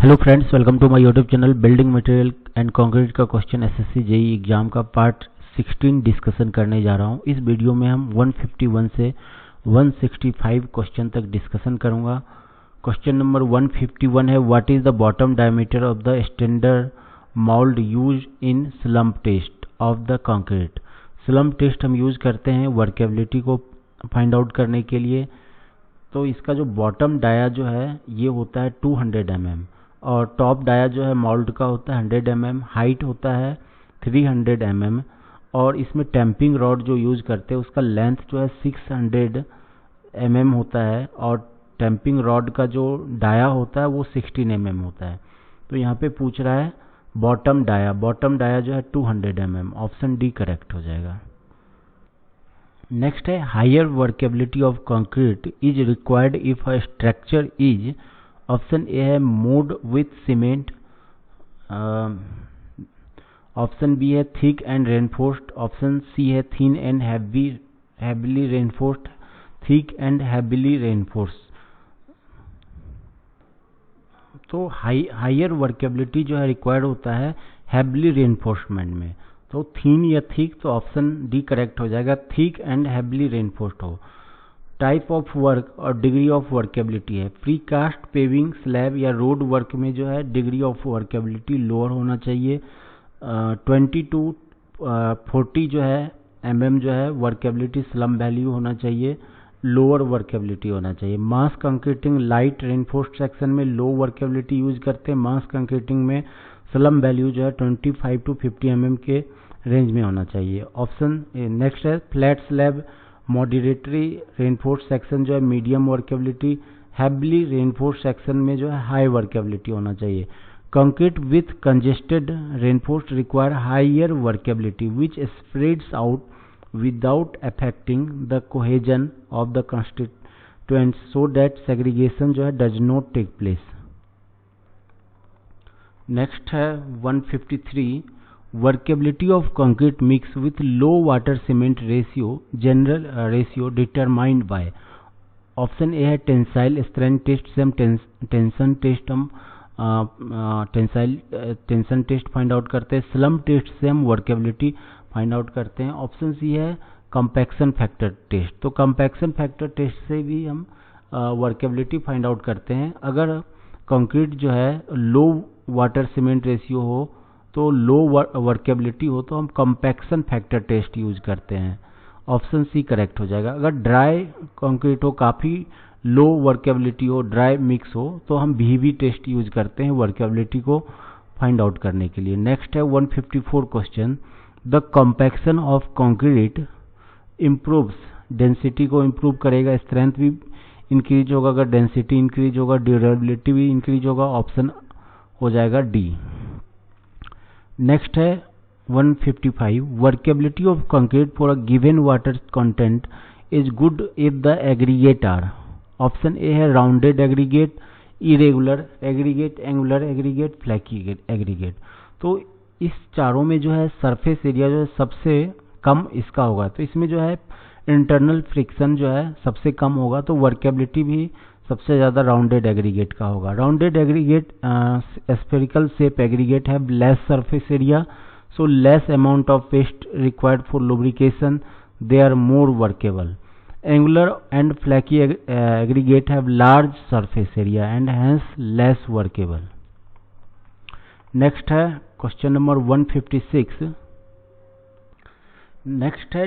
Hello friends, welcome to my YouTube channel. Building material and concrete का question SSC JE exam का part 16 discussion करने जा रहा हूं। इस वीडियो में हम 151 से 165 क्वेश्चन तक डिस्कशन करूंगा। क्वेश्चन नंबर 151 है, what is the bottom diameter of the standard mould use in slump test of the concrete. Slump test हम यूज करते हैं वर्केबिलिटी को फाइंड आउट करने के लिए। तो इसका जो बॉटम डाया जो है ये होता है 200 mm और टॉप डाया जो है मोल्ड का होता है 100 mm, हाइट होता है 300 mm और इसमें टैंपिंग रॉड जो यूज करते हैं उसका लेंथ जो है 600 mm होता है और टैंपिंग रॉड का जो डाया होता है वो 16 mm होता है। तो यहाँ पे पूछ रहा है बॉटम डाया जो है 200 mm। ऑप्शन डी करेक्ट हो जाएगा। नेक्स्ट है, higher workability of concrete is required if a structure is, option A है mode with cement, option B है thick and reinforced, option C है thin and heavily reinforced, thick and heavily reinforced. तो higher workability जो है required होता है heavily reinforcement में। तो थिन या थिक, तो ऑप्शन डी करेक्ट हो जाएगा, थिक एंड हैवीली रेनफोर्स्ड हो। टाइप ऑफ वर्क और डिग्री ऑफ वर्केबिलिटी है, प्री कास्ट, पेविंग, स्लैब या रोड वर्क में जो है डिग्री ऑफ वर्केबिलिटी लोअर होना चाहिए। 20 to 40 जो है mm जो है वर्केबिलिटी स्लम वैल्यू होना चाहिए, लोअर वर्केबिलिटी होना चाहिए। मास कंक्रीटिंग लाइट रेनफोर्स्ड सेक्शन में लो वर्केबिलिटी यूज करते हैं। मास कंक्रीटिंग में स्लम वैल्यू जो है 25 to 50 mm के रेंज में होना चाहिए। ऑप्शन नेक्स्ट है, flat slab moderately reinforced section जो है medium workability, heavily reinforced section में जो है हाई वर्केबिलिटी होना चाहिए। Concrete with congested reinforced require higher workability which spreads out without affecting the cohesion of the constituents so that segregation जो है does not take place. Next है 153, workability of concrete mix with low water cement ratio, general ratio determined by. Option A है tensile strength test से हम tension test हम tension test find out करते हैं। Slum test से हम workability find out करते हैं। ऑप्शन सी है कंपैक्शन फैक्टर टेस्ट, तो कंपैक्शन फैक्टर टेस्ट से भी हम वर्केबिलिटी फाइंड आउट करते हैं। अगर कंक्रीट जो है लो वाटर सीमेंट रेशियो हो तो लो वर्केबिलिटी हो तो हम कंपैक्शन फैक्टर टेस्ट यूज करते हैं। ऑप्शन सी करेक्ट हो जाएगा। अगर ड्राई कंक्रीट हो, काफ़ी लो वर्केबिलिटी हो, ड्राई मिक्स हो, तो हम VV टेस्ट यूज करते हैं वर्केबिलिटी को फाइंड आउट करने के लिए। नेक्स्ट है 154 question, the compaction of concrete improves, density को इम्प्रूव करेगा, स्ट्रेंथ भी इंक्रीज होगा, अगर डेंसिटी इंक्रीज होगा ड्यूरेबिलिटी भी इंक्रीज होगा। ऑप्शन हो जाएगा डी। नेक्स्ट है 155, workability of concrete for a given water content is good if the aggregate are. Option A है rounded aggregate, irregular aggregate, angular aggregate, flaky aggregate. तो इस चारों में जो है सरफेस एरिया जो है सबसे कम इसका होगा, तो इसमें जो है इंटरनल फ्रिक्शन जो है सबसे कम होगा, तो वर्केबिलिटी भी सबसे ज़्यादा राउंडेड एग्रीगेट का होगा। Rounded aggregate spherical shape aggregate है less surface area, so less amount of paste required for lubrication, they are more workable. Angular and flaky aggregate have large surface area and hence less workable. Next है question number 156, next है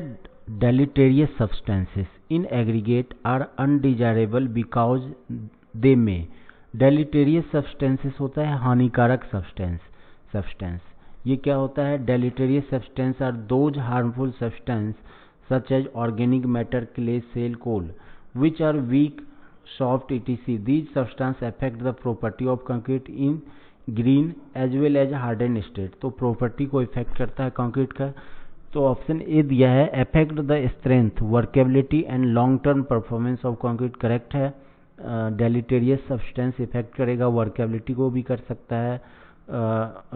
deleterious substances in aggregate are undesirable because they may। deleterious substances होता है हानिकारक substance। ये क्या होता है? deleterious substance are those harmful substance such as organic matter, clay, shale, coal which are weak, soft etc. These substances affect the property of concrete in green as well as hardened state। तो property को effect करता है concrete का। तो option A दिया है, affect the strength, workability and long term performance of concrete, correct है। डेलिटेरियस substance effect करेगा, वर्केबिलिटी को भी कर सकता है,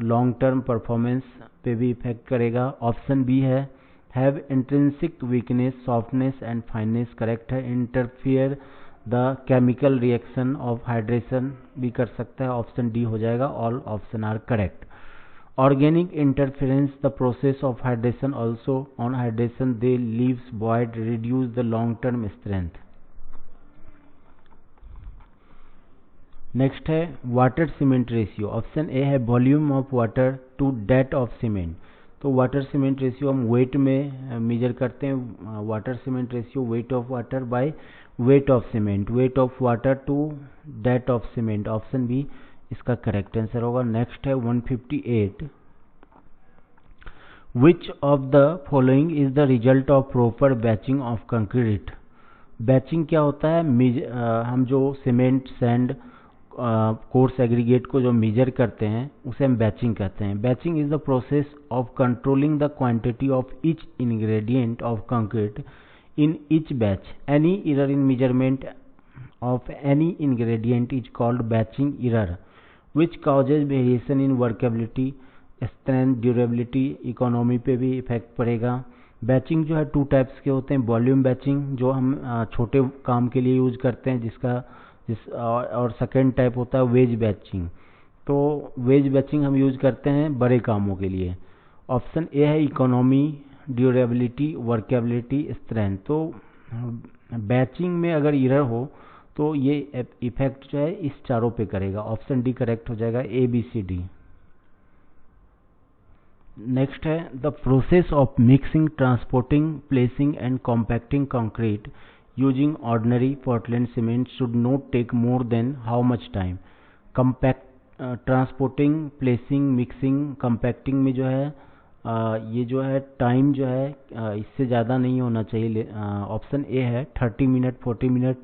लॉन्ग टर्म परफॉर्मेंस पे भी इफेक्ट करेगा। ऑप्शन बी है, have intrinsic weakness, softness and fineness, correct है। Interfere the chemical reaction of hydration भी कर सकता है, ऑप्शन डी हो जाएगा, all option are correct. Organic interference, the process of hydration also on hydration they leaves void reduce the long term strength। Next है water cement ratio, option A है volume of water to that of cement. तो water cement ratio हम weight में measure करते हैं, water cement ratio weight of water by weight of cement, weight of water to that of cement, option B इसका correct answer होगा। Next है 158, which of the following is the result of proper batching of concrete. Batching क्या होता है, हम जो cement sand coarse aggregate को जो मेजर करते हैं उसे हम बैचिंग कहते हैं। Batching is the process of controlling the quantity of each ingredient of concrete in each batch, any error in measurement of any ingredient is called batching error which causes variation in workability, strength, durability, economy पे भी effect पड़ेगा। Batching जो है two types के होते हैं, volume batching जो हम छोटे काम के लिए यूज करते हैं और सेकेंड टाइप होता है वेज बैचिंग। तो वेज बैचिंग हम यूज करते हैं बड़े कामों के लिए। ऑप्शन ए है इकोनॉमी, ड्यूरेबिलिटी, वर्केबिलिटी, स्ट्रेंथ। तो बैचिंग में अगर एरर हो तो ये इफेक्ट जो है इस चारों पे करेगा, ऑप्शन डी करेक्ट हो जाएगा, A B C D. Next है the process of mixing, transporting, placing and compacting concrete using ordinary Portland cement should not take more than how much time. Compact, transporting, placing, mixing, compacting में जो है ये जो है time जो है इससे ज़्यादा नहीं होना चाहिए। ऑप्शन ए है 30 minute, 40 minute,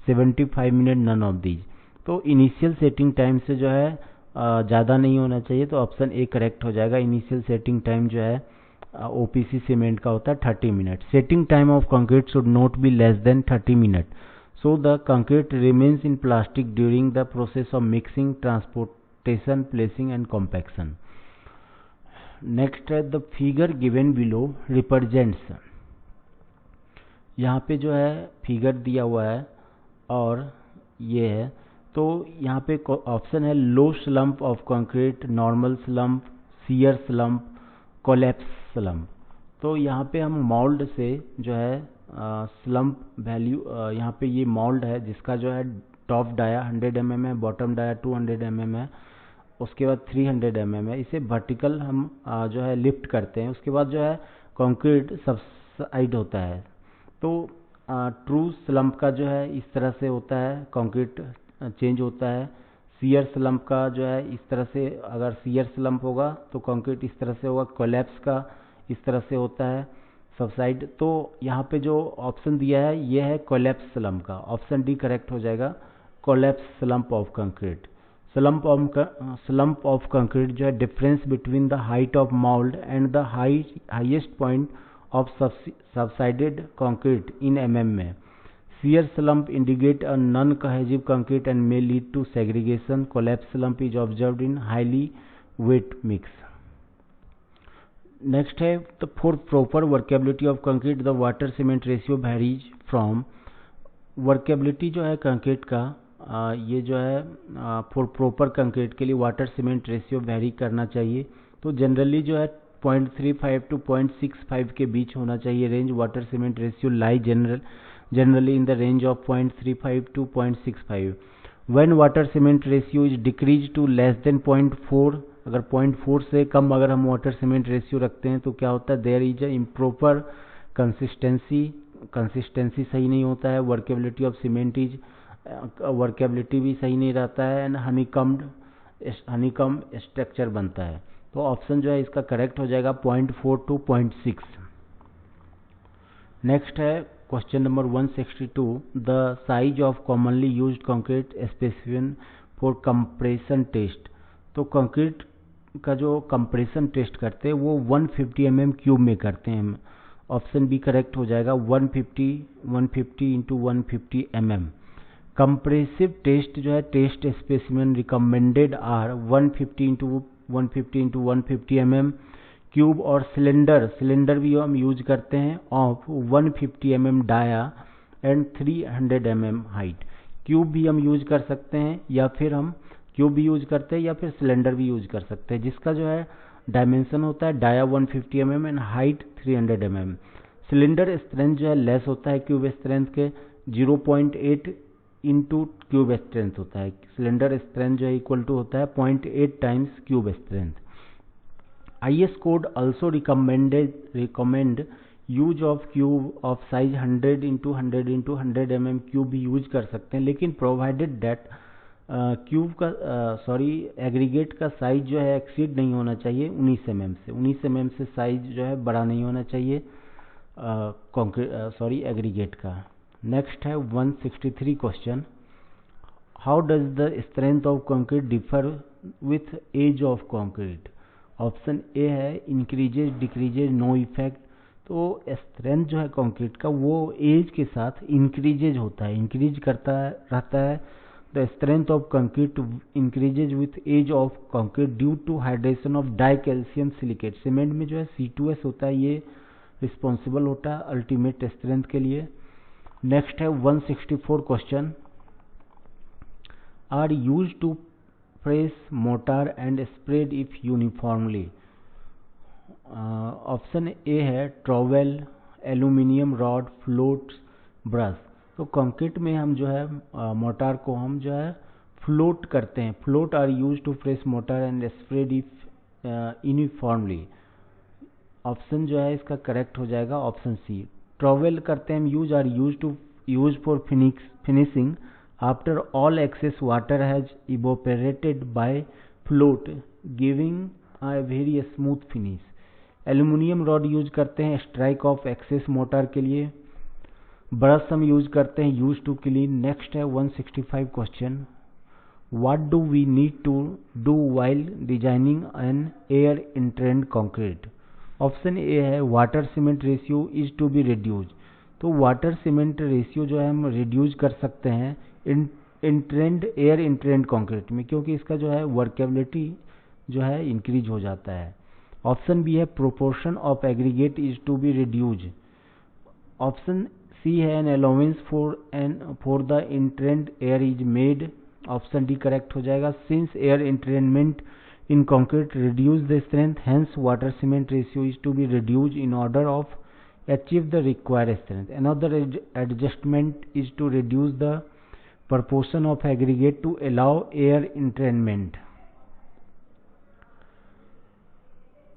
75 minute, none of these. तो इनिशियल सेटिंग टाइम से जो है ज़्यादा नहीं होना चाहिए, तो ऑप्शन ए करेक्ट हो जाएगा। इनिशियल सेटिंग टाइम जो है ओपीसी सीमेंट का होता है 30 minute. Setting time of concrete should not be less than 30 minute, so the concrete remains in plastic during the process of mixing, transportation, placing and compaction. Next है the figure given below represents, यहाँ पे जो है figure दिया हुआ है और ये है, तो यहाँ पे ऑप्शन है low slump of concrete, normal slump, shear slump, collapse slump. तो यहाँ पे हम मोल्ड से जो है स्लम्प वैल्यू, यहाँ पे ये मोल्ड है जिसका जो है टॉप डाया 100 mm है, बॉटम डाया 200 mm है, उसके बाद 300 mm है। इसे वर्टिकल हम जो है लिफ्ट करते हैं, उसके बाद जो है कंक्रीट सबसाइड होता है। तो ट्रू स्लम्प का जो है इस तरह से होता है, कंक्रीट चेंज होता है। सीयर स्लम्प का जो है इस तरह से, अगर सीयर स्लम्प होगा तो कंक्रीट इस तरह से होगा, कोलैप्स का इस तरह से होता है सबसाइड। तो यहाँ पे जो ऑप्शन दिया है ये है कोलैप्स स्लम्प का, ऑप्शन डी करेक्ट हो जाएगा, collapse slump of concrete. Slump of concrete जो है difference between the height of mould and the highest point of subsided concrete in mm में। Shear slump indicate a non cohesive concrete and may lead to segregation. Collapse slump is observed in highly wet mix. Next है the for proper workability of concrete the water cement ratio varies from. Workability जो है concrete का ये जो है for proper concrete के लिए water cement ratio very करना चाहिए। तो जनरली जो है 0.35 to 0.65 के बीच होना चाहिए range. Water cement ratio lie generally in the range of 0.35 to 0.65. When water cement ratio is decreased to less than 0.4, अगर 0.4 से कम अगर हम वाटर सीमेंट रेशियो रखते हैं तो क्या होता है, there is a improper consistency सही नहीं होता है, workability of cement is workability भी सही नहीं रहता है, एंड हनीकम स्ट्रक्चर बनता है। तो ऑप्शन जो है इसका करेक्ट हो जाएगा 0.4 to 0.6। नेक्स्ट है question number 162, the size of commonly used concrete specimen for compression test. तो कंक्रीट का जो कंप्रेशन टेस्ट करते हैं वो 150 mm क्यूब में करते हैं, ऑप्शन बी करेक्ट हो जाएगा, 150 into 150 mm। कंप्रेसिव टेस्ट जो है test specimen recommended are 150 into 150 mm cube, और सिलेंडर भी हम यूज करते हैं of 150 mm dia and 300 mm height. Cube भी हम यूज कर सकते हैं, या फिर हम क्यूब भी यूज करते हैं या फिर सिलेंडर भी यूज कर सकते हैं, जिसका जो है डायमेंशन होता है dia 150 mm and height 300 mm। Cylinder strength जो है लेस होता है क्यूब स्ट्रेंथ के, 0.8 इंटू क्यूब स्ट्रेंथ होता है। सिलेंडर स्ट्रेंथ जो है इक्वल टू होता है 0.8 times cube strength. IS code also recommend use of cube of size 100 into 100 into 100 mm cube भी यूज कर सकते हैं, लेकिन प्रोवाइडेड दैट क्यूब का एग्रीगेट का साइज जो है एक्सीड नहीं होना चाहिए 19 mm से। 19 mm से साइज जो है बड़ा नहीं होना चाहिए एग्रीगेट का। नेक्स्ट है 163 question, how does the strength of concrete differ with age of concrete. Option A है इंक्रीजेज डिक्रीजेज नो इफेक्ट। तो स्ट्रेंथ जो है कंक्रीट का वो एज के साथ इंक्रीजेज होता है, इंक्रीज करता रहता है। The strength of concrete increases with age of concrete due to hydration of di calcium silicate. Cement में जो है C2S होता है, ये रिस्पॉन्सिबल होता है अल्टीमेट स्ट्रेंथ के लिए। नेक्स्ट है 164 question, are use to press mortar and spread if uniformly. Option A है trowel, aluminium rod, float, brush. तो कंक्रीट में हम जो है मोटार को हम जो है फ्लोट करते हैं। Float are use to press mortar and spread if uniformly. Option जो है इसका करेक्ट हो जाएगा ऑप्शन सी। ट्रॉवेल करते हैं हम use, are use for finishing after all excess water has evaporated by float giving a very smooth finish. Aluminium rod use करते हैं स्ट्राइक ऑफ एक्सेस मोटार के लिए। ब्रश हम यूज करते हैं यूज टू क्लीन। नेक्स्ट है 165 question, what do we need to do while designing an air entrained concrete. Option A है water cement ratio is to be reduce. तो water cement ratio जो है हम reduce कर सकते हैं एयर इंट्रेंड कंक्रीट में, क्योंकि इसका जो है वर्केबिलिटी जो है इंक्रीज हो जाता है। ऑप्शन बी है proportion of aggregate is to be reduce. Option C है an allowance for the entrained air is made. Option D correct हो जाएगा, since air entrainment in concrete reduce the strength, hence water cement ratio is to be reduced in order of achieve the required strength. Another adjustment is to reduce the proportion of aggregate to allow air entrainment.